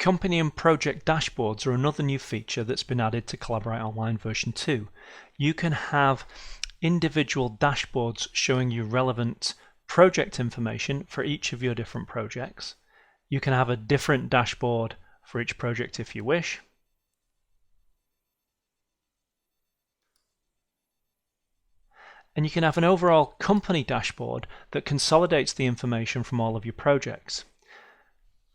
Company and project dashboards are another new feature that's been added to Collaborate Online version 2. You can have individual dashboards showing you relevant project information for each of your different projects. You can have a different dashboard for each project if you wish. And you can have an overall company dashboard that consolidates the information from all of your projects.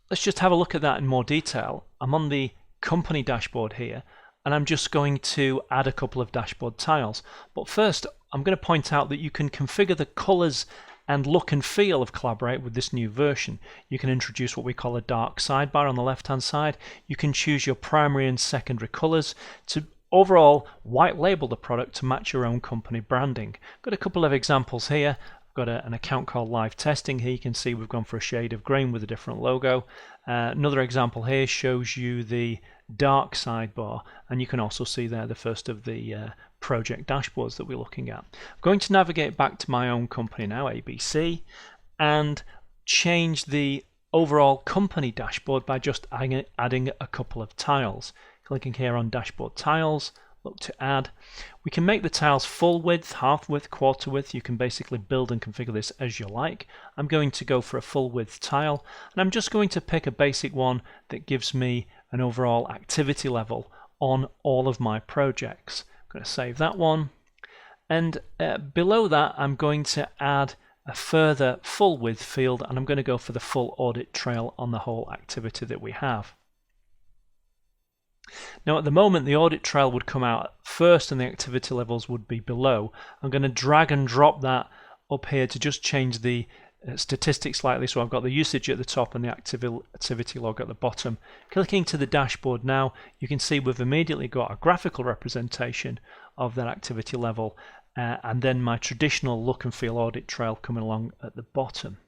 Let's just have a look at that in more detail. I'm on the company dashboard here, and I'm just going to add a couple of dashboard tiles. But first, I'm going to point out that you can configure the colors and look and feel of Collaborate with this new version. You can introduce what we call a dark sidebar on the left-hand side. You can choose your primary and secondary colors to overall white label the product to match your own company branding. Got a couple of examples here. Got an account called Live Testing here. You can see we've gone for a shade of green with a different logo. Another example here shows you the dark sidebar, and you can also see there the first of the project dashboards that we're looking at. I'm going to navigate back to my own company now, ABC, and change the overall company dashboard by just adding a couple of tiles. Clicking here on Dashboard Tiles, look to add. We can make the tiles full width, half width, quarter width. You can basically build and configure this as you like. I'm going to go for a full width tile, and I'm just going to pick a basic one that gives me an overall activity level on all of my projects. I'm going to save that one, and below that I'm going to add a further full width field, and I'm going to go for the full audit trail on the whole activity that we have. Now at the moment the audit trail would come out first and the activity levels would be below. I'm going to drag and drop that up here to just change the statistics slightly, so I've got the usage at the top and the activity log at the bottom. Clicking to the dashboard now, you can see we've immediately got a graphical representation of that activity level and then my traditional look and feel audit trail coming along at the bottom.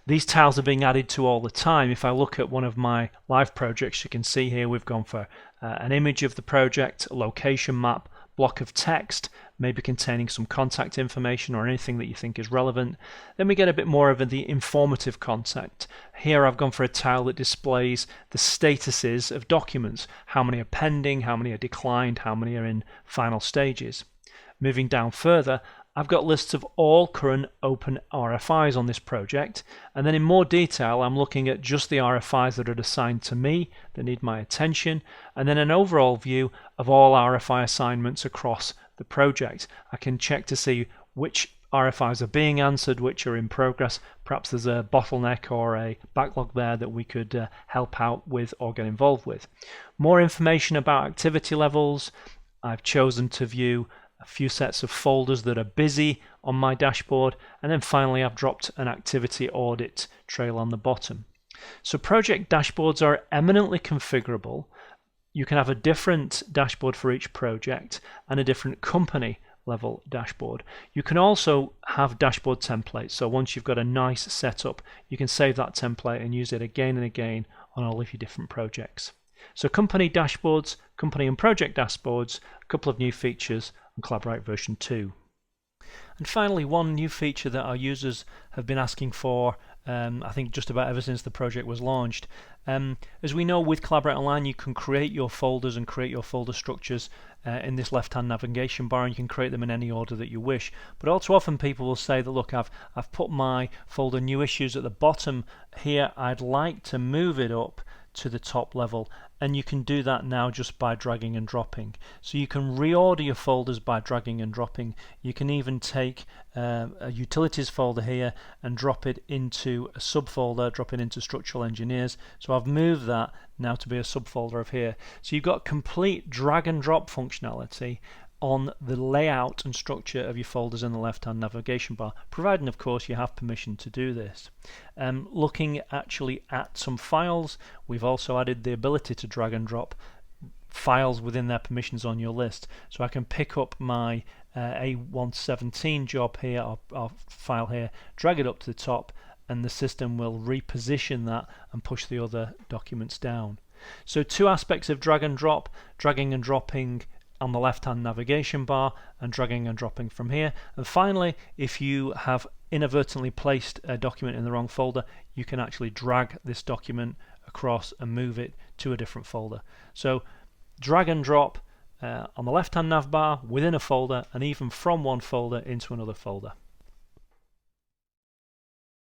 These tiles are being added to all the time. If I look at one of my live projects, you can see here we've gone for an image of the project, a location map, block of text, maybe containing some contact information or anything that you think is relevant. Then we get a bit more of the informative content. Here I've gone for a tile that displays the statuses of documents. How many are pending, how many are declined, how many are in final stages. Moving down further, I've got lists of all current open RFIs on this project, and then in more detail I'm looking at just the RFIs that are assigned to me that need my attention, and then an overall view of all RFI assignments across the project. I can check to see which RFIs are being answered, which are in progress. Perhaps there's a bottleneck or a backlog there that we could help out with or get involved with. More information about activity levels. I've chosen to view a few sets of folders that are busy on my dashboard, and then finally I've dropped an activity audit trail on the bottom. So project dashboards are eminently configurable. You can have a different dashboard for each project and a different company level dashboard. You can also have dashboard templates, so once you've got a nice setup you can save that template and use it again and again on all of your different projects. So company dashboards, company and project dashboards, a couple of new features on Collaborate version 2. And finally, one new feature that our users have been asking for, I think just about ever since the project was launched. As we know, with Collaborate Online you can create your folders and create your folder structures in this left-hand navigation bar, and you can create them in any order that you wish. But all too often people will say that, look, I've put my folder new issues at the bottom here, I'd like to move it up to the top level, and you can do that now just by dragging and dropping. So you can reorder your folders by dragging and dropping. You can even take a utilities folder here and drop it into a subfolder, drop it into structural engineers. So I've moved that now to be a subfolder of here. So you've got complete drag and drop functionality on the layout and structure of your folders in the left-hand navigation bar, providing of course you have permission to do this. Looking actually at some files, we've also added the ability to drag and drop files within their permissions on your list. So I can pick up my A117 job here, or file here, drag it up to the top, and the system will reposition that and push the other documents down. So two aspects of drag and drop, dragging and dropping on the left hand navigation bar and dragging and dropping from here. And finally, if you have inadvertently placed a document in the wrong folder, you can actually drag this document across and move it to a different folder. So drag and drop on the left hand nav bar, within a folder, and even from one folder into another folder.